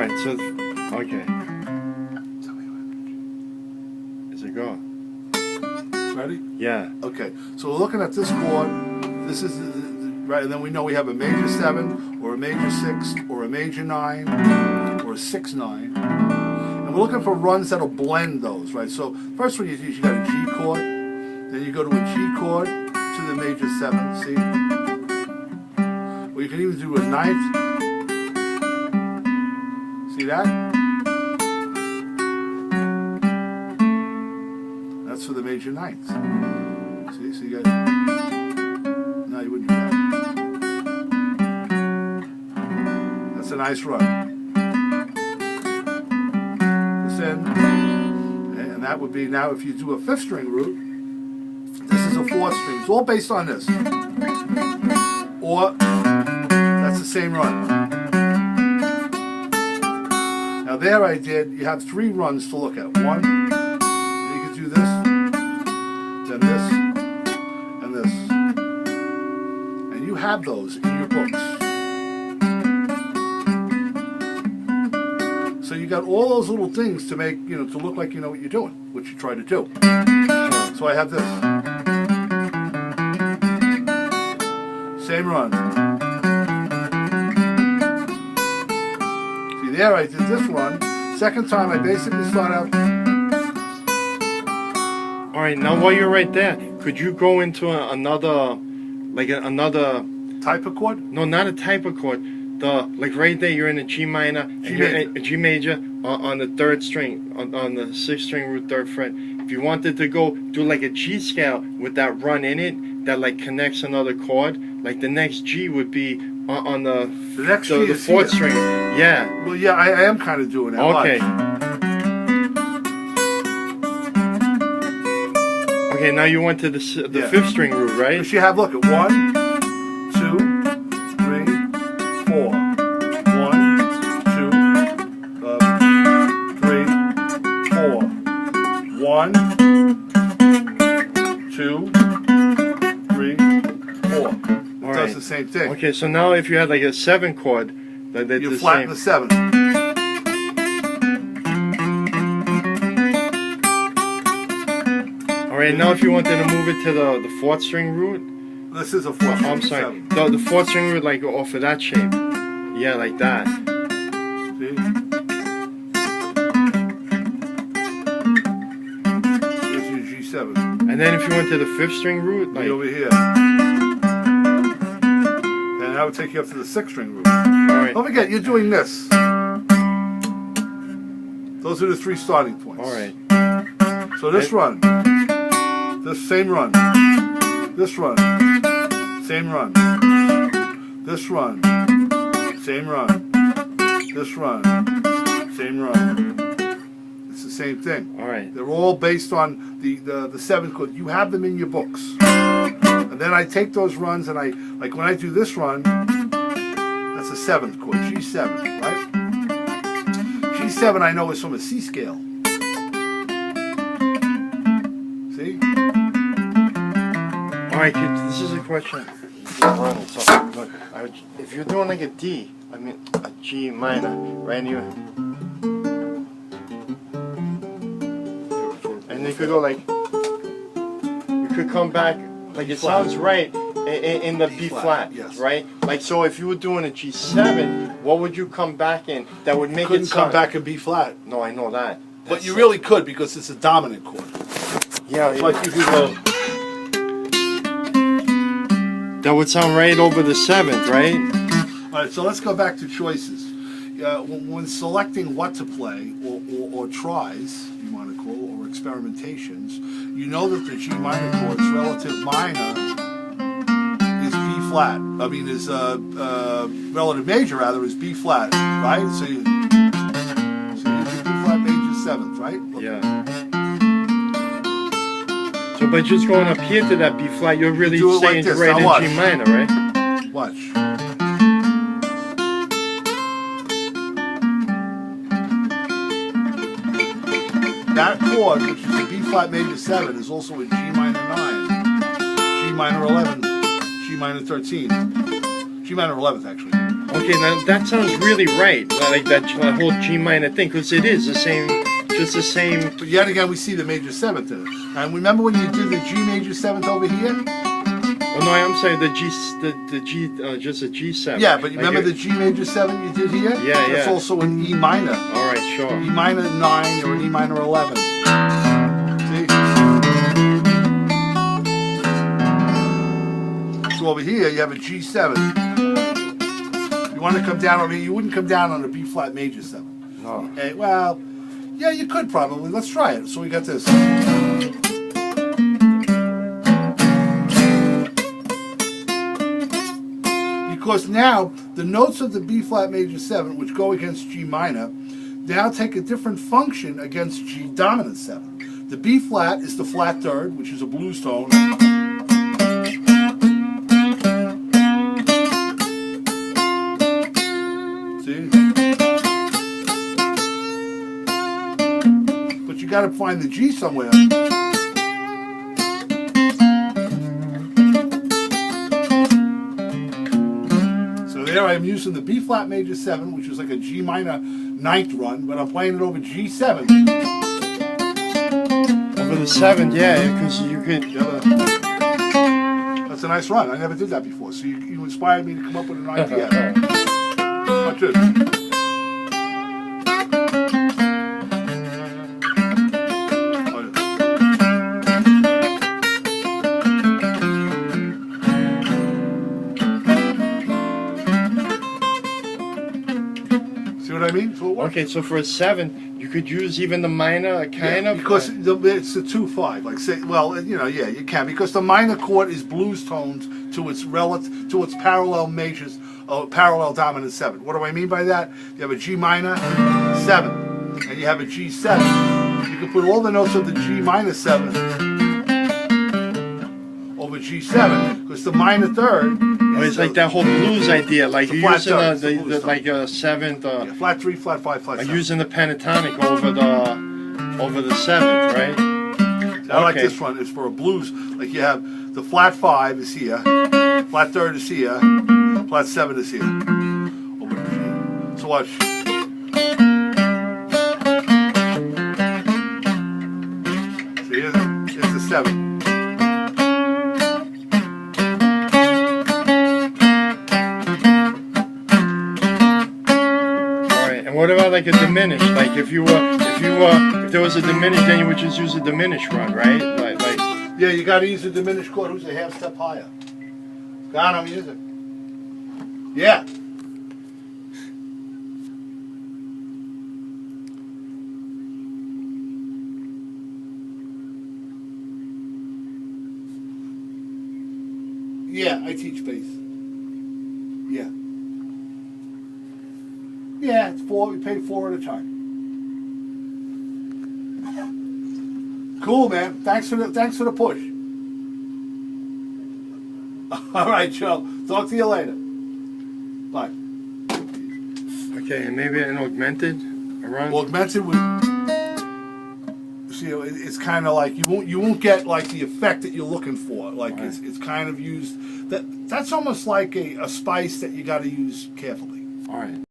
Alright, so, okay. Is it go? Ready? Yeah. Okay, so we're looking at this chord. This is right, and then we know we have a major 7, or a major 6, or a major 9, or a 6/9. And we're looking for runs that'll blend those, right? So first one you got a G chord, then you go to a G chord to the major 7, see? Or you can even do a 9th. See that? That's for the major 9th. See, so you got. No, you wouldn't do that. That's a nice run. This end, and that would be now if you do a 5th string root. This is a 4th string. It's all based on this. Or that's the same run. Now there I did. You have 3 runs to look at. One, and you can do this, then this, and this. And you have those in your books. So you got all those little things to make, to look like you know what you're doing, which you try to do. So I have this. Same run. See there, I did this run. Second time, I basically start out. Alright, now while you're right there, could you go into another Type of chord? No, not a type of chord. Like right there, you're in a G minor, and you're in a G major on the 3rd string, on the 6th string root 3rd fret. If you wanted to go do like a G scale with that run in it, that like connects another chord, like the next G would be on the next G the is 4th here. string. Yeah. Well, yeah, I am kind of doing that. Okay. Okay, now you went to the 5th string root, right? Because you have, look at 1, 2, 3, 4. 1, 2, 3, 4. 1, 2, 3, 4. It does the same thing. Okay, so now if you had like a 7 chord, you flatten the 7. Alright, now if you wanted to move it to the 4th string root. This is a 4th string. I'm sorry. The 4th string root, like off of that shape. Yeah, like that. See? Here's your G7. And then if you went to the 5th string root, like over here. And that would take you up to the 6th string root. Alright. Don't forget, you're doing this. Those are the 3 starting points. Alright. So this run. This same run. This run. Same run. This run. Same run. This run. Same run. It's the same thing. Alright. They're all based on the 7th chord. You have them in your books. And then I take those runs and like when I do this run, that's a 7th chord, G7, right? G7 I know is from a C scale. See? Alright, this is a question. Look, if you're doing like a D, I mean a G minor, right here, and you could go like, you could come back, like it sounds right in the B flat, yes. right? Like so, if you were doing a G7, what would you come back in that would make Couldn't it sound? come back in B flat. No, I know that. But you really could because it's a dominant chord. Yeah, Like you could go. that would sound right over the 7th, right? All right, so let's go back to choices. When selecting what to play, or tries, you want to call, or experimentations, you know that the G minor chord's relative minor is B flat. I mean, is relative major rather is B flat, right? So you do B flat major 7th, right? Look. Yeah. So by just going up here to that B flat, you're really do it like saying this. right Now in watch. G minor, right? Watch. That chord, which is a B flat major 7, is also a G minor 9, G minor 11, G minor 13, G minor 11th actually. Okay, now that sounds really right. Like that whole G minor thing, because it is the same, just the same. But yet again, we see the major seventh in it. And remember when you did the G major seventh over here? Oh no, I'm sorry, the G, just a G7. Yeah, but you Like remember the G major seventh you did here? Yeah, That's yeah. also an E minor. All right, sure. E minor 9 or an E minor 11. See? So over here you have a G7. You want to come down on you wouldn't come down on a B flat major 7. No. Okay, well, yeah, you could probably. Let's try it. So we got this. Because now the notes of the B flat major 7, which go against G minor, now take a different function against G dominant 7. The B flat is the flat third, which is a blues tone. See? But you got to find the G somewhere. There I am using the B flat major 7, which is like a G minor 9th run, but I'm playing it over G7. Over the 7th, yeah, because you could. That's a nice run. I never did that before, so you inspired me to come up with an idea. Watch this. See what I mean? So it works. Okay, so for a 7, you could use even the minor, kind of. Because it's a 2/5. Like say, well, yeah, you can because the minor chord is blues toned to its parallel majors, parallel dominant 7. What do I mean by that? You have a G minor 7, and you have a G7. You can put all the notes of the G minor 7 over G7 because the minor third. It's like that whole blues idea, like you're using like a 7th. Yeah, flat 3, flat 5, flat 7. Using the pentatonic over the 7th, right? I like this one. It's for a blues. Like you have the flat 5 is here, flat third is here, flat 7 is here. Over G. So watch. See, here's the 7. What about like a diminished? Like if there was a diminished, then you would just use a diminished run, right? Like yeah, you got to use a diminished chord. Who's a half step higher? Got on music. Yeah. Yeah, I teach bass. Yeah. Yeah, it's 4. We pay 4 at a time. Cool, man. Thanks for the push. All right, Joe. Talk to you later. Bye. Okay, and maybe an augmented run. Well, augmented would. You know, it's kind of like you won't get like the effect that you're looking for. Like right. it's kind of used that's almost like a spice that you got to use carefully. All right.